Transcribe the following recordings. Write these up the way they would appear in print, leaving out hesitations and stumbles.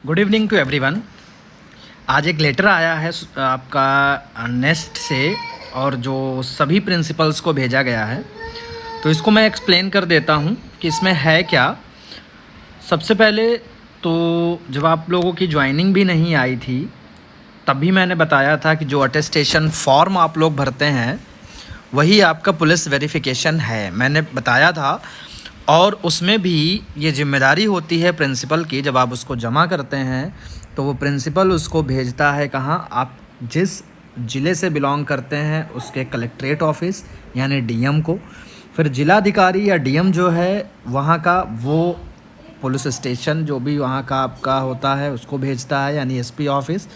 Good evening to everyone. आज एक letter आया है आपका नेस्ट से और जो सभी प्रिंसिपल्स को भेजा गया है, तो इसको मैं एक्सप्लेन कर देता हूँ कि इसमें है क्या। सबसे पहले तो जब आप लोगों की ज्वाइनिंग भी नहीं आई थी तभी मैंने बताया था कि जो अटेस्टेशन फॉर्म आप लोग भरते हैं वही आपका पुलिस वेरिफिकेशन है, मैंने बताया था। और उसमें भी ये जिम्मेदारी होती है प्रिंसिपल की, जब आप उसको जमा करते हैं तो वो प्रिंसिपल उसको भेजता है कहाँ, आप जिस ज़िले से बिलोंग करते हैं उसके कलेक्ट्रेट ऑफिस यानी डीएम को। फिर जिलाधिकारी या डीएम जो है वहाँ का वो पुलिस स्टेशन जो भी वहाँ का आपका होता है उसको भेजता है यानी एसपी ऑफिस।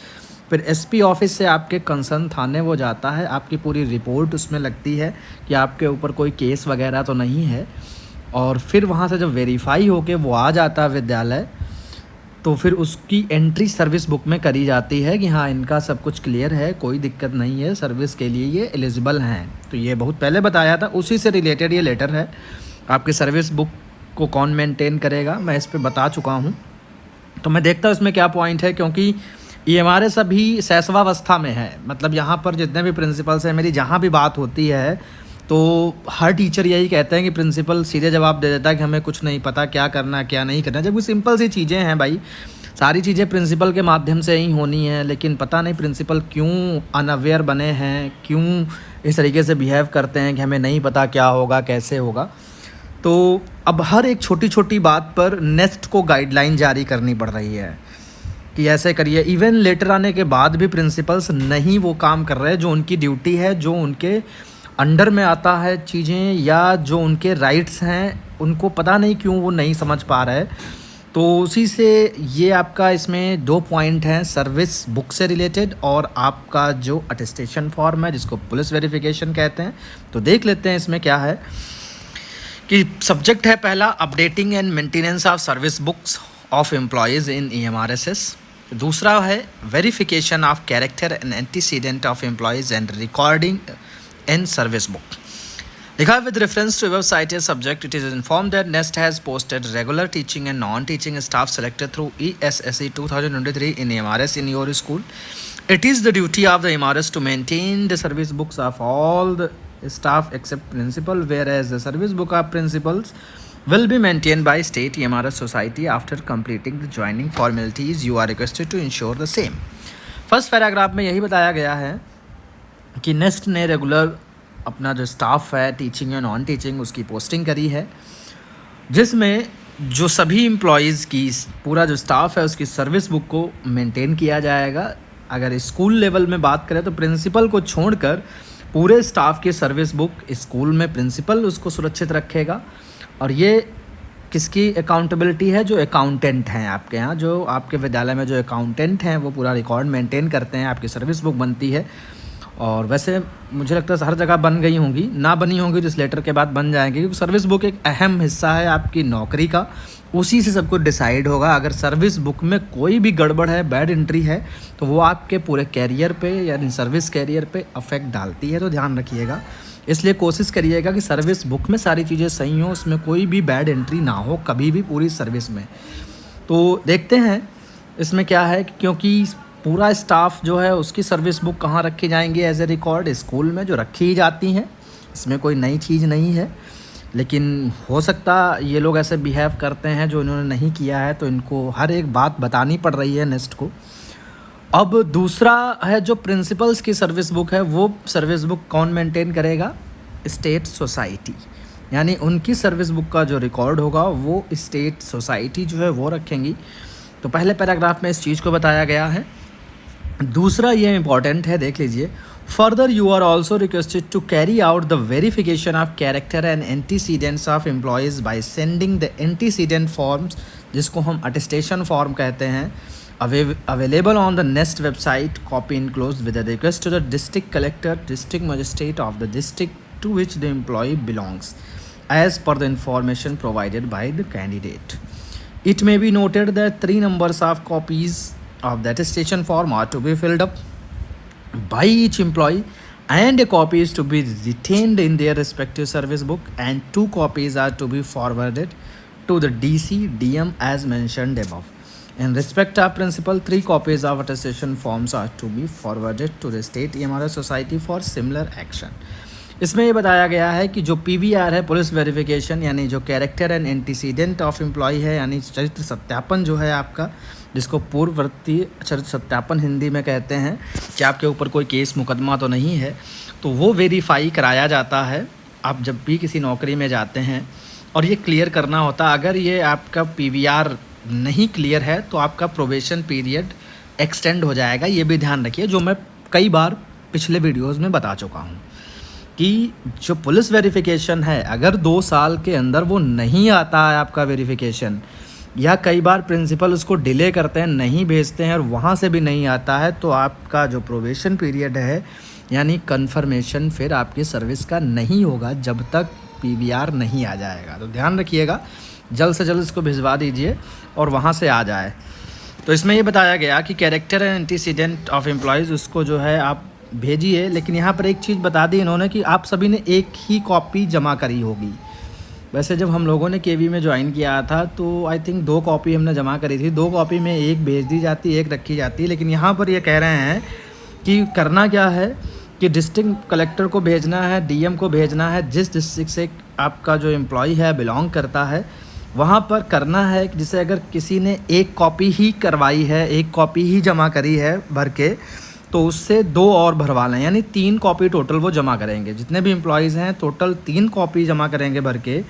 फिर एसपी ऑफिस से आपके कंसर्न थाने वो जाता है, आपकी पूरी रिपोर्ट उसमें लगती है कि आपके ऊपर कोई केस वगैरह तो नहीं है। और फिर वहाँ से जब वेरीफाई होके वो आ जाता है विद्यालय, तो फिर उसकी एंट्री सर्विस बुक में करी जाती है कि हाँ इनका सब कुछ क्लियर है, कोई दिक्कत नहीं है, सर्विस के लिए ये एलिजिबल हैं। तो ये बहुत पहले बताया था, उसी से रिलेटेड ये लेटर है। आपकी सर्विस बुक को कौन मेंटेन करेगा मैं इस पर बता चुका हूँ। तो मैं देखता हूँ इसमें क्या पॉइंट है, क्योंकि ये हमारे सभी शैशवावस्था में है। मतलब यहाँ पर जितने भी प्रिंसिपल्स हैं, मेरी जहाँ भी बात होती है तो हर टीचर यही कहते हैं कि प्रिंसिपल सीधे जवाब दे देता है कि हमें कुछ नहीं पता क्या करना है क्या नहीं करना। जब वो सिंपल सी चीज़ें हैं भाई, सारी चीज़ें प्रिंसिपल के माध्यम से ही होनी है, लेकिन पता नहीं प्रिंसिपल क्यों अनअवेयर बने हैं, क्यों इस तरीके से बिहेव करते हैं कि हमें नहीं पता क्या होगा कैसे होगा। तो अब हर एक छोटी छोटी बात पर नेस्ट को गाइडलाइन जारी करनी पड़ रही है कि ऐसे करिए। इवन लेटर आने के बाद भी प्रिंसिपल्स नहीं वो काम कर रहे हैं जो उनकी ड्यूटी है, जो उनके अंडर में आता है चीज़ें, या जो उनके राइट्स हैं उनको पता नहीं क्यों वो नहीं समझ पा रहे। तो उसी से ये आपका इसमें 2 पॉइंट हैं, सर्विस बुक से रिलेटेड और आपका जो अटेस्टेशन फॉर्म है जिसको पुलिस वेरिफिकेशन कहते हैं। तो देख लेते हैं इसमें क्या है कि सब्जेक्ट है पहला, updating and maintenance of service books of employees in EMRSS। दूसरा है verification of character and antecedent of employees and recording in service book. Because with reference to website subject, it is informed that NEST has posted regular teaching and non-teaching staff selected through ESSE 2023 in EMRS in your school. It is the duty of the EMRS to maintain the service books of all the staff except principal, whereas the service book of principals will be maintained by state EMRS society after completing the joining formalities. You are requested to ensure the same. First paragraph में यही बताया गया है कि nest ने regular अपना जो staff है टीचिंग या नॉन टीचिंग उसकी पोस्टिंग करी है, जिसमें जो सभी एम्प्लॉयज़ की पूरा जो स्टाफ है उसकी सर्विस बुक को मेंटेन किया जाएगा। अगर स्कूल लेवल में बात करें तो प्रिंसिपल को छोड़कर पूरे स्टाफ की सर्विस बुक स्कूल में प्रिंसिपल उसको सुरक्षित रखेगा। और ये किसकी अकाउंटेबिलिटी है, जो अकाउंटेंट हैं आपके यहाँ, जो आपके विद्यालय में जो अकाउंटेंट हैं वो पूरा रिकॉर्ड मेंटेन करते हैं, आपकी सर्विस बुक बनती है। और वैसे मुझे लगता है हर जगह बन गई होंगी, ना बनी होंगी तो इस लेटर के बाद बन जाएंगी, क्योंकि सर्विस बुक एक अहम हिस्सा है आपकी नौकरी का, उसी से सब कुछ डिसाइड होगा। अगर सर्विस बुक में कोई भी गड़बड़ है, बैड एंट्री है, तो वो आपके पूरे कैरियर पे यानी सर्विस कैरियर पे अफेक्ट डालती है। तो ध्यान रखिएगा, इसलिए कोशिश करिएगा कि सर्विस बुक में सारी चीज़ें सही हों, उसमें कोई भी बैड एंट्री ना हो कभी भी पूरी सर्विस में। तो देखते हैं इसमें क्या है, क्योंकि पूरा स्टाफ जो है उसकी सर्विस बुक कहाँ रखी जाएंगी एज ए रिकॉर्ड, स्कूल में जो रखी ही जाती हैं, इसमें कोई नई चीज़ नहीं है। लेकिन हो सकता ये लोग ऐसे बिहेव करते हैं जो इन्होंने नहीं किया है, तो इनको हर एक बात बतानी पड़ रही है नेस्ट को। अब दूसरा है जो प्रिंसिपल्स की सर्विस बुक है, वो सर्विस बुक कौन मेंटेन करेगा, स्टेट सोसाइटी, यानी उनकी सर्विस बुक का जो रिकॉर्ड होगा वो स्टेट सोसाइटी जो है वो रखेंगी। तो पहले पैराग्राफ में इस चीज़ को बताया गया है। दूसरा ये इम्पॉर्टेंट है, देख लीजिए, further you are also requested to carry out the verification of character and antecedents of employees by sending the antecedent forms, जिसको हम अटेस्टेशन फॉर्म कहते हैं, available on the NEST website, copy enclosed with a request to the district collector, district magistrate of the district to which the employee belongs as per the information provided by the candidate. It may be noted that 3 numbers of copies of the attestation form are to be filled up by each employee, and a copy is to be retained in their respective service book, and 2 copies are to be forwarded to the DC DM as mentioned above. In respect of principal, 3 copies of attestation forms are to be forwarded to the state EMRS society for similar action. इसमें ये बताया गया है कि जो PVR है, police verification, यानी जो character and antecedent of employee है, यानी चरित्र सत्यापन जो है आपका, जिसको पूर्ववर्ती चरित्र सत्यापन हिंदी में कहते हैं, कि आपके ऊपर कोई केस मुकदमा तो नहीं है, तो वो वेरीफाई कराया जाता है आप जब भी किसी नौकरी में जाते हैं। और ये क्लियर करना होता है, अगर ये आपका PVR नहीं क्लियर है तो आपका प्रोबेशन पीरियड एक्सटेंड हो जाएगा। ये भी ध्यान रखिए, जो मैं कई बार पिछले वीडियोज़ में बता चुका हूँ कि जो पुलिस वेरिफिकेशन है, अगर 2 साल के अंदर वो नहीं आता है आपका वेरिफिकेशन, या कई बार प्रिंसिपल उसको डिले करते हैं, नहीं भेजते हैं और वहाँ से भी नहीं आता है, तो आपका जो प्रोबेशन पीरियड है यानी कन्फर्मेशन फिर आपकी सर्विस का नहीं होगा जब तक PVR नहीं आ जाएगा। तो ध्यान रखिएगा, जल्द से जल्द इसको भिजवा दीजिए और वहाँ से आ जाए। तो इसमें ये बताया गया कि character and antecedent of employees, उसको जो है आप भेजिए। लेकिन यहाँ पर एक चीज़ बता दी इन्होंने कि आप सभी ने एक ही कॉपी जमा करी होगी। वैसे जब हम लोगों ने KV में ज्वाइन किया था तो आई थिंक 2 कॉपी हमने जमा करी थी, 2 कॉपी में एक भेज दी जाती, एक रखी जाती है। लेकिन यहाँ पर ये कह रहे हैं कि करना क्या है कि डिस्ट्रिक्ट कलेक्टर को भेजना है, DM को भेजना है, जिस डिस्ट्रिक्ट से आपका जो एम्प्लॉय है बिलोंग करता है वहाँ पर करना है। जैसे अगर किसी ने 1 कॉपी ही करवाई है, 1 कॉपी ही जमा करी है भर के, तो उससे 2 और भरवा लें, यानी 3 कॉपी टोटल वो जमा करेंगे। जितने भी एम्प्लॉयज़ हैं टोटल 3 कॉपी जमा करेंगे भर के।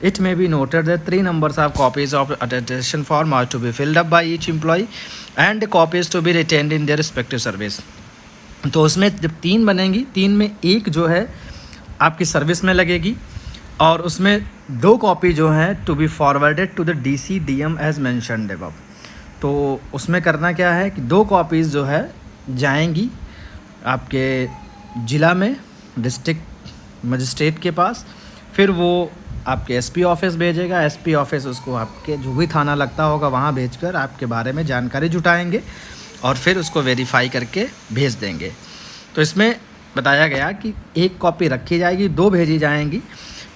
It may be noted that 3 numbers of copies of attestation form are to be filled up by each employee and copies to be retained in their respective service. तो उसमें जब 3 बनेंगी, 3 में 1 जो है आपकी सर्विस में लगेगी और उसमें 2 कॉपी जो हैं to be forwarded to the DC DM as mentioned above. तो उसमें करना क्या है कि 2 कॉपीज़ जो है जाएंगी आपके ज़िला में, डिस्ट्रिक्ट मजिस्ट्रेट के पास, फिर वो आपके SP ऑफिस भेजेगा, SP ऑफिस उसको आपके जो भी थाना लगता होगा वहाँ भेजकर आपके बारे में जानकारी जुटाएंगे और फिर उसको वेरीफाई करके भेज देंगे। तो इसमें बताया गया कि 1 कॉपी रखी जाएगी, 2 भेजी जाएंगी।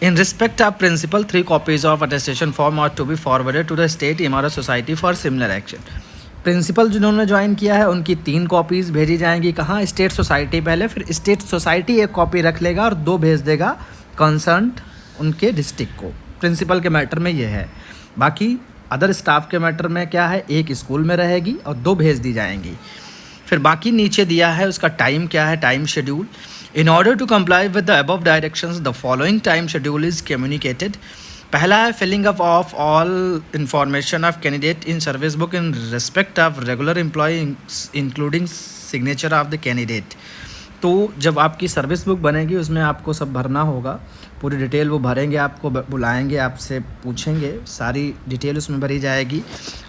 In respect of principal, 3 copies of attestation form are to be forwarded to the state EMRS society for similar action. Principal जिन्होंने ज्वाइन किया है उनकी 3 कॉपीज़ भेजी जाएंगी, कहाँ, स्टेट सोसाइटी पहले, फिर स्टेट सोसाइटी 1 कॉपी रख लेगा और 2 भेज देगा कंसर्न उनके डिस्ट्रिक्ट को। प्रिंसिपल के मैटर में ये है। बाकी अदर स्टाफ के मैटर में क्या है, 1 स्कूल में रहेगी और 2 भेज दी जाएंगी। फिर बाकी नीचे दिया है उसका टाइम क्या है, time schedule. In order to comply with the above directions the following time schedule is communicated. पहला है filling up of all information of candidate in service book in respect of regular employee including signature of the candidate. तो जब आपकी service book बनेगी उसमें आपको सब भरना होगा, पूरी डिटेल वो भरेंगे, आपको बुलाएंगे, आपसे पूछेंगे, सारी डिटेल उसमें भरी जाएगी।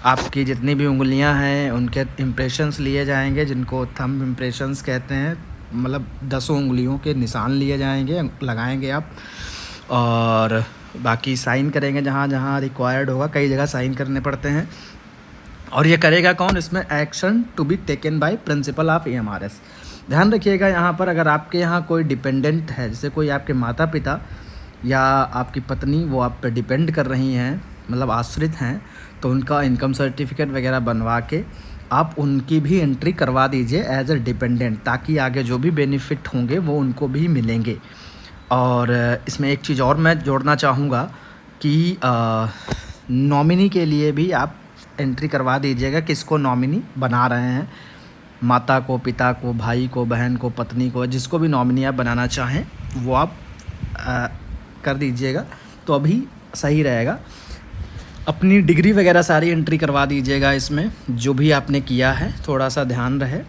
आपकी जितनी भी उंगलियां हैं उनके इम्प्रेशंस लिए जाएंगे, जिनको थंब इम्प्रेशंस कहते हैं, मतलब 10 उंगलियों के निशान लिए जाएंगे, लगाएंगे आप, और बाकी साइन करेंगे जहाँ जहाँ रिक्वायर्ड होगा। कई जगह साइन करने पड़ते हैं। और ये करेगा कौन, इसमें action to be taken by principal of EMRS। ध्यान रखिएगा यहाँ पर, अगर आपके यहाँ कोई डिपेंडेंट है, जैसे कोई आपके माता पिता या आपकी पत्नी वो आप पे डिपेंड कर रही हैं, मतलब आश्रित हैं, तो उनका इनकम सर्टिफिकेट वगैरह बनवा के आप उनकी भी एंट्री करवा दीजिए एज ए डिपेंडेंट, ताकि आगे जो भी बेनिफिट होंगे वो उनको भी मिलेंगे। और इसमें एक चीज़ और मैं जोड़ना चाहूँगा कि नॉमिनी के लिए भी आप एंट्री करवा दीजिएगा, किसको नॉमिनी बना रहे हैं, माता को, पिता को, भाई को, बहन को, पत्नी को, जिसको भी नॉमिनी आप बनाना चाहें वो आप कर दीजिएगा, तो अभी सही रहेगा। अपनी डिग्री वगैरह सारी एंट्री करवा दीजिएगा इसमें, जो भी आपने किया है। थोड़ा सा ध्यान रहे,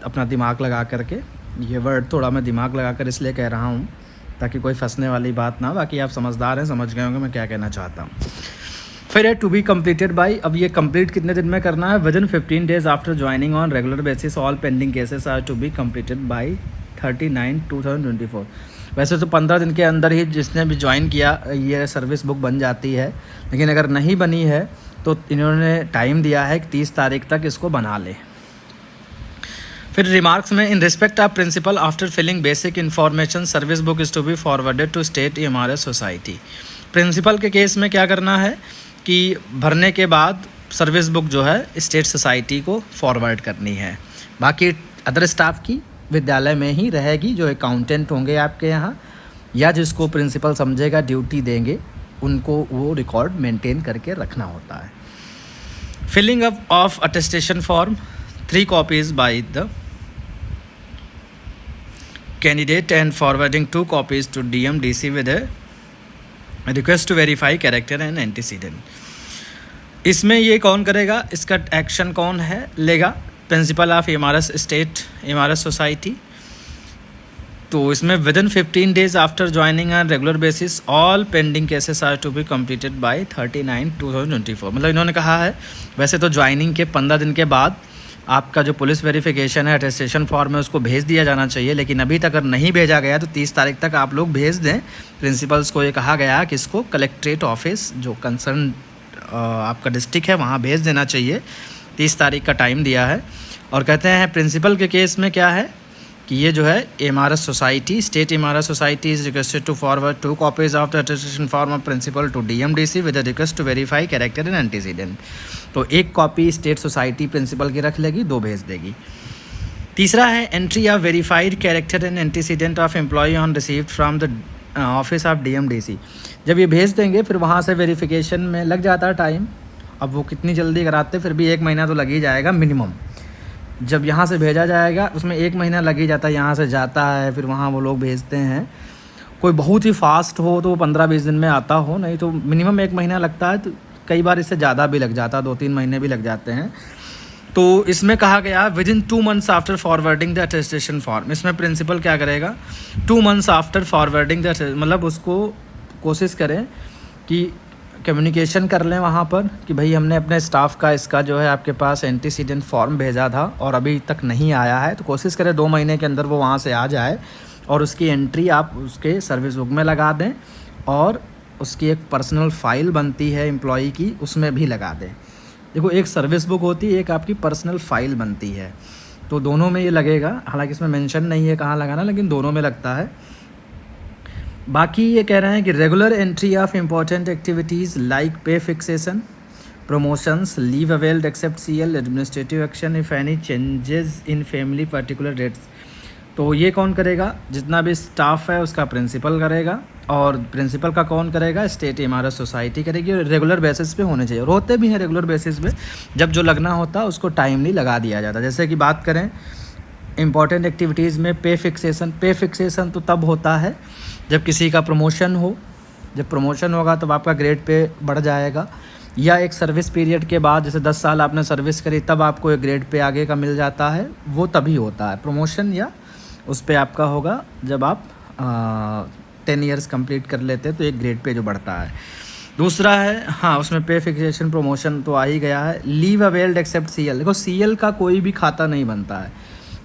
अपना दिमाग लगा करके, ये वर्ड थोड़ा मैं दिमाग लगा कर इसलिए कह रहा हूँ ताकि कोई फंसने वाली बात ना। बाकी आप समझदार हैं, समझ गए होंगे मैं क्या कहना चाहता हूँ। फिर है टू बी कम्प्लीटेड बाई, अब ये कंप्लीट कितने दिन में करना है, within 15 days after joining on regular basis all pending cases are to be completed by 30/9/2024। वैसे तो 15 दिन के अंदर ही जिसने भी ज्वाइन किया ये सर्विस बुक बन जाती है, लेकिन अगर नहीं बनी है तो इन्होंने टाइम दिया है कि 30 तारीख तक इसको बना ले। फिर रिमार्क्स में, in respect of principal after filling basic information service book is to be forwarded to state EMRS society. प्रिंसिपल के केस में क्या करना है कि भरने के बाद सर्विस बुक जो है स्टेट सोसाइटी को फॉरवर्ड करनी है। बाकी अदर स्टाफ की विद्यालय में ही रहेगी, जो अकाउंटेंट होंगे आपके यहाँ या जिसको प्रिंसिपल समझेगा ड्यूटी देंगे, उनको वो रिकॉर्ड मेंटेन करके रखना होता है। Filling up of attestation form 3 copies by the candidate and forwarding 2 copies to DMDC with a request to verify character and antecedent. इसमें ये कौन करेगा, इसका एक्शन कौन है लेगा, principal of MRS state MRS society. तो इसमें within 15 days after joining on regular basis all pending cases are to be completed by 39/2024। मतलब इन्होंने कहा है वैसे तो ज्वाइनिंग के 15 दिन के बाद आपका जो पुलिस वेरिफिकेशन है अटेस्टेशन फॉर्म है उसको भेज दिया जाना चाहिए, लेकिन अभी तक अगर नहीं भेजा गया तो 30 तारीख तक आप लोग भेज दें। प्रिंसिपल्स को ये कहा गया कि इसको कलेक्ट्रेट ऑफिस जो कंसर्न आपका डिस्ट्रिक्ट है वहाँ भेज देना चाहिए। 30 तारीख का टाइम दिया है। और कहते हैं प्रिंसिपल के केस में क्या है कि ये जो है MRS society state MRS society is requested to forward 2 copies of the attestation form of principal to DMDC with the request to verify character and antecedent. तो 1 कॉपी स्टेट सोसाइटी प्रिंसिपल की रख लेगी, 2 भेज देगी। तीसरा है entry of verified character and antecedent of employee on received from the office of DMDC। जब ये भेज देंगे फिर वहाँ से वेरिफिकेशन में लग जाता है टाइम। अब वो कितनी जल्दी कराते फिर भी 1 महीना तो लग ही जाएगा मिनिमम। जब यहाँ से भेजा जाएगा उसमें 1 महीना लग ही जाता है, यहाँ से जाता है फिर वहाँ वो लोग भेजते हैं। कोई बहुत ही फास्ट हो तो 15-20 दिन में आता हो, नहीं तो मिनिमम 1 महीना लगता है। तो कई बार इससे ज़्यादा भी लग जाता है, 2-3 महीने भी लग जाते हैं। तो इसमें कहा गया within 2 months after forwarding the attestation form. इसमें प्रिंसिपल क्या करेगा 2 मंथ्स आफ्टर फॉरवर्डिंग द, मतलब उसको कोशिश करें कि कम्युनिकेशन कर लें वहाँ पर कि भाई हमने अपने स्टाफ का इसका जो है आपके पास एंटीसीडेंट फॉर्म भेजा था और अभी तक नहीं आया है। तो कोशिश करें 2 महीने के अंदर वो वहाँ से आ जाए और उसकी एंट्री आप उसके सर्विस बुक में लगा दें और उसकी एक पर्सनल फ़ाइल बनती है एम्प्लॉई की, उसमें भी लगा दें। देखो एक सर्विस बुक होती है, एक आपकी पर्सनल फ़ाइल बनती है, तो दोनों में ये लगेगा। हालांकि इसमें मेंशन नहीं है कहाँ लगाना, लेकिन दोनों में लगता है। बाकी ये कह रहे हैं कि regular entry of important activities like pay fixation, promotions, leave availed except CL, administrative action if any changes in family particular dates. तो ये कौन करेगा, जितना भी स्टाफ है उसका प्रिंसिपल करेगा। और प्रिंसिपल का कौन करेगा, स्टेट MRS सोसाइटी करेगी। और रेगुलर बेसिस पे होने चाहिए और होते भी हैं रेगुलर बेसिस पे। जब जो लगना होता है उसको टाइमली लगा दिया जाता है। जैसे कि बात करें इम्पॉर्टेंट एक्टिविटीज़ में पे फिक्सेशन तो तब होता है जब किसी का प्रमोशन हो। जब प्रमोशन होगा तब आपका ग्रेड पे बढ़ जाएगा, या एक सर्विस पीरियड के बाद जैसे 10 साल आपने सर्विस करी तब आपको एक ग्रेड पे आगे का मिल जाता है, वो तभी होता है प्रमोशन। या उस पे आपका होगा जब आप 10 ईयर्स कंप्लीट कर लेते हैं तो एक ग्रेड पे जो बढ़ता है। दूसरा है हाँ उसमें पे फिक्सेशन प्रमोशन तो आ ही गया है। Leave availed except CL। देखो CL का कोई भी खाता नहीं बनता है।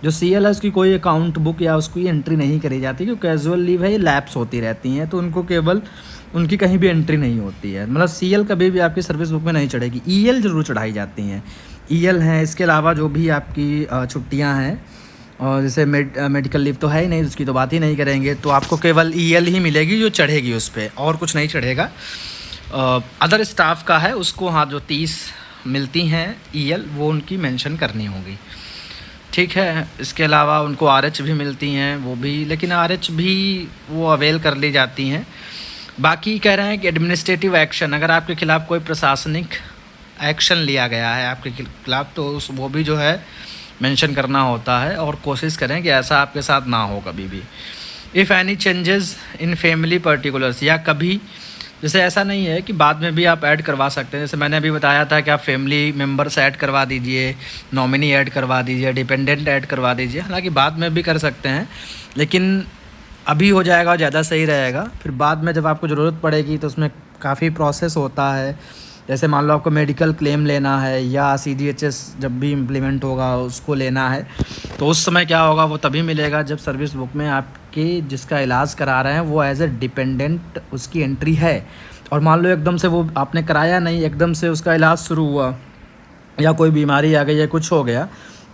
जो CL है उसकी कोई अकाउंट बुक या उसकी एंट्री नहीं करी जाती, क्योंकि कैजुअल लीव है, ये लैप्स होती रहती हैं, तो उनको केवल उनकी कहीं भी एंट्री नहीं होती है। मतलब CL कभी भी आपकी सर्विस बुक में नहीं चढ़ेगी। EL ज़रूर चढ़ाई जाती हैं, EL हैं। इसके अलावा जो भी आपकी छुट्टियां हैं और जैसे मेडिकल लीव तो है ही नहीं, उसकी तो बात ही नहीं करेंगे, तो आपको केवल EL ही मिलेगी जो चढ़ेगी उस पर, और कुछ नहीं चढ़ेगा। अदर स्टाफ का है उसको हाँ जो 30 मिलती हैं EL वो उनकी मेंशन करनी होगी, ठीक है। इसके अलावा उनको RH भी मिलती हैं वो भी, लेकिन RH भी वो अवेल कर ली जाती हैं। बाकी कह रहे हैं कि एडमिनिस्ट्रेटिव एक्शन, अगर आपके खिलाफ़ कोई प्रशासनिक एक्शन लिया गया है आपके खिलाफ़ तो उस वो भी जो है मेंशन करना होता है, और कोशिश करें कि ऐसा आपके साथ ना हो कभी भी। If any changes in family particulars, या कभी जैसे ऐसा नहीं है कि बाद में भी आप ऐड करवा सकते हैं। जैसे मैंने अभी बताया था कि आप फैमिली मेम्बर्स ऐड करवा दीजिए, नॉमिनी ऐड करवा दीजिए, डिपेंडेंट ऐड करवा दीजिए। हालांकि बाद में भी कर सकते हैं, लेकिन अभी हो जाएगा ज़्यादा सही रहेगा। फिर बाद में जब आपको ज़रूरत पड़ेगी तो उसमें काफ़ी प्रोसेस होता है। जैसे मान लो आपको मेडिकल क्लेम लेना है या CGHS जब भी इम्प्लीमेंट होगा उसको लेना है, तो उस समय क्या होगा वो तभी मिलेगा जब सर्विस बुक में आपके जिसका इलाज करा रहे हैं वो एज ए डिपेंडेंट उसकी एंट्री है। और मान लो एकदम से वो आपने कराया नहीं, एकदम से उसका इलाज शुरू हुआ या कोई बीमारी आ गई या कुछ हो गया,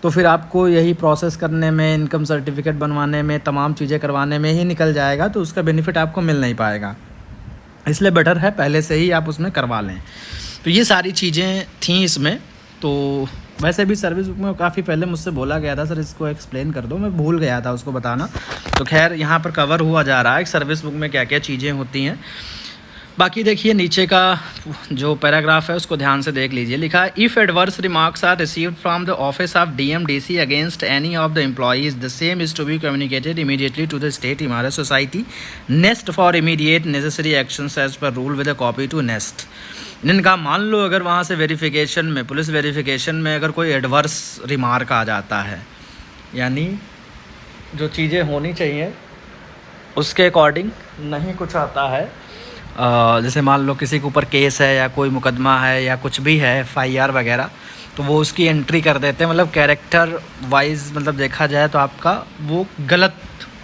तो फिर आपको यही प्रोसेस करने में, इनकम सर्टिफिकेट बनवाने में, तमाम चीज़ें करवाने में ही निकल जाएगा, तो उसका बेनिफिट आपको मिल नहीं पाएगा। इसलिए बेटर है पहले से ही आप उसमें करवा लें। तो ये सारी चीज़ें थी इसमें। तो वैसे भी सर्विस बुक में काफ़ी पहले मुझसे बोला गया था सर इसको एक्सप्लेन कर दो, मैं भूल गया था उसको बताना। तो खैर यहाँ पर कवर हुआ जा रहा है सर्विस बुक में क्या क्या चीज़ें होती हैं। बाकी देखिए नीचे का जो पैराग्राफ है उसको ध्यान से देख लीजिए। लिखा है if adverse remarks are received from the office of DMDC against any of the employees the same is to be communicated immediately to the state इमारत society NEST for immediate necessary actions as per rule with a copy to NEST. इन्होंने कहा मान लो अगर वहाँ से verification में, police verification में अगर कोई एडवर्स रिमार्क आ जाता है, यानी जो चीज़ें होनी चाहिए उसके अकॉर्डिंग नहीं कुछ आता है, जैसे मान लो किसी के ऊपर केस है या कोई मुकदमा है या कुछ भी है FIR वगैरह, तो वो उसकी एंट्री कर देते हैं। मतलब कैरेक्टर वाइज मतलब देखा जाए तो आपका वो गलत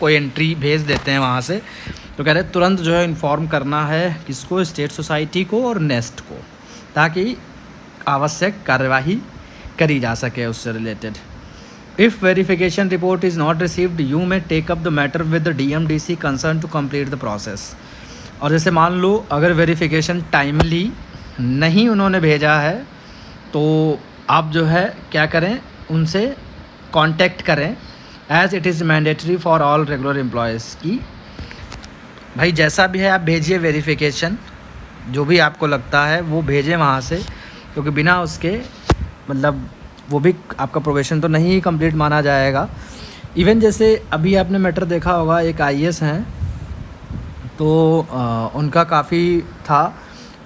कोई एंट्री भेज देते हैं वहाँ से। तो कह रहे तुरंत जो है इन्फॉर्म करना है किसको, स्टेट सोसाइटी को और नेस्ट को, ताकि आवश्यक कार्यवाही करी जा सके उससे related. If verification report is not received you may take up the matter with the DMDC concern to complete the process. और जैसे मान लो अगर वेरिफिकेशन टाइमली नहीं उन्होंने भेजा है तो आप जो है क्या करें, उनसे कांटेक्ट करें as it is mandatory for all regular employees की भाई जैसा भी है आप भेजिए वेरिफिकेशन, जो भी आपको लगता है वो भेजें वहाँ से, क्योंकि बिना उसके मतलब वो भी आपका प्रोबेशन तो नहीं कंप्लीट माना जाएगा। इवन जैसे अभी आपने मैटर देखा होगा, एक IAS हैं तो उनका काफ़ी था,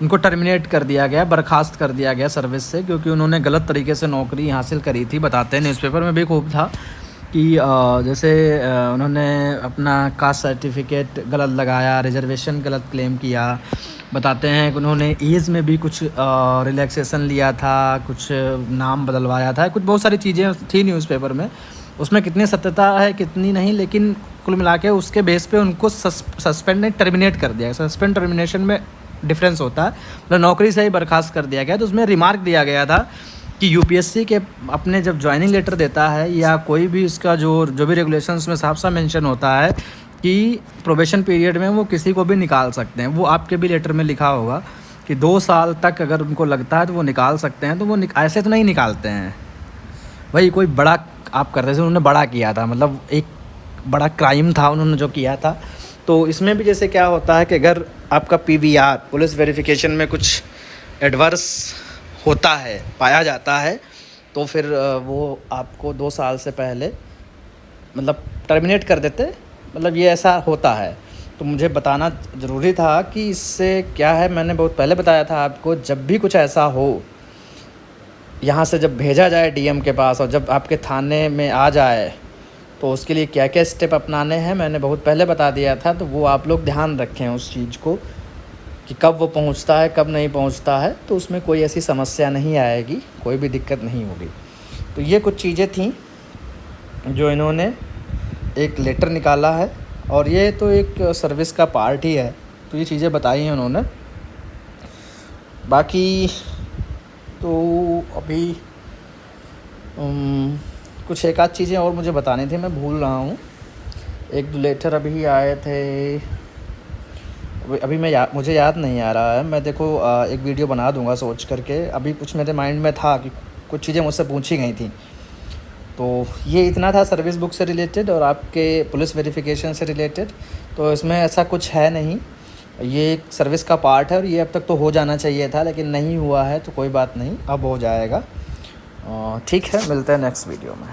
उनको टर्मिनेट कर दिया गया, बर्खास्त कर दिया गया सर्विस से, क्योंकि उन्होंने गलत तरीके से नौकरी हासिल करी थी। बताते हैं न्यूज़पेपर में भी खूब था कि जैसे उन्होंने अपना कास्ट सर्टिफिकेट गलत लगाया, रिजर्वेशन गलत क्लेम किया। बताते हैं कि उन्होंने एज में भी कुछ रिलैक्सेशन लिया था, कुछ नाम बदलवाया था, कुछ बहुत सारी चीज़ें थी न्यूज़पेपर में। उसमें कितनी सत्यता है कितनी नहीं, लेकिन कुल मिला के उसके बेस पे उनको सस्पेंड नहीं टर्मिनेट कर दिया। सस्पेंड टर्मिनेशन में डिफरेंस होता है, मतलब नौकरी से ही बर्खास्त कर दिया गया। तो उसमें रिमार्क दिया गया था कि UPSC के अपने जब ज्वाइनिंग लेटर देता है या कोई भी इसका जो भी रेगुलेशंस में साफ साफ मेंशन होता है कि प्रोबेशन पीरियड में वो किसी को भी निकाल सकते हैं। वो आपके भी लेटर में लिखा होगा कि 2 साल तक अगर उनको लगता है तो वो निकाल सकते हैं। तो वो ऐसे तो नहीं निकालते हैं भाई, कोई बड़ा आप कर रहे थे, उन्होंने बड़ा किया था, मतलब एक बड़ा क्राइम था उन्होंने जो किया था। तो इसमें भी जैसे क्या होता है कि अगर आपका PVR पुलिस वेरिफिकेशन में कुछ एडवर्स होता है, पाया जाता है, तो फिर वो आपको 2 साल से पहले मतलब टर्मिनेट कर देते, मतलब ये ऐसा होता है। तो मुझे बताना ज़रूरी था कि इससे क्या है, मैंने बहुत पहले बताया था आपको, जब भी कुछ ऐसा हो यहाँ से जब भेजा जाए DM के पास और जब आपके थाने में आ जाए तो उसके लिए क्या क्या स्टेप अपनाने हैं मैंने बहुत पहले बता दिया था। तो वो आप लोग ध्यान रखें उस चीज़ को कि कब वो पहुंचता है कब नहीं पहुंचता है, तो उसमें कोई ऐसी समस्या नहीं आएगी, कोई भी दिक्कत नहीं होगी। तो ये कुछ चीज़ें थी जो इन्होंने एक लेटर निकाला है, और ये तो एक सर्विस का पार्ट ही है, तो ये चीज़ें बताई हैं उन्होंने। बाकी तो अभी कुछ एक आध चीज़ें और मुझे बतानी थी, मैं भूल रहा हूँ। 1-2 लेटर अभी आए थे, अभी मुझे याद नहीं आ रहा है। मैं देखो एक वीडियो बना दूंगा सोच करके। अभी कुछ मेरे माइंड में था कि कुछ चीज़ें मुझसे पूछी गई थी। तो ये इतना था सर्विस बुक से रिलेटेड और आपके पुलिस वेरिफिकेशन से रिलेटेड। तो इसमें ऐसा कुछ है नहीं, ये एक सर्विस का पार्ट है और ये अब तक तो हो जाना चाहिए था, लेकिन नहीं हुआ है तो कोई बात नहीं, अब हो जाएगा। ठीक है, मिलते हैं नेक्स्ट वीडियो में।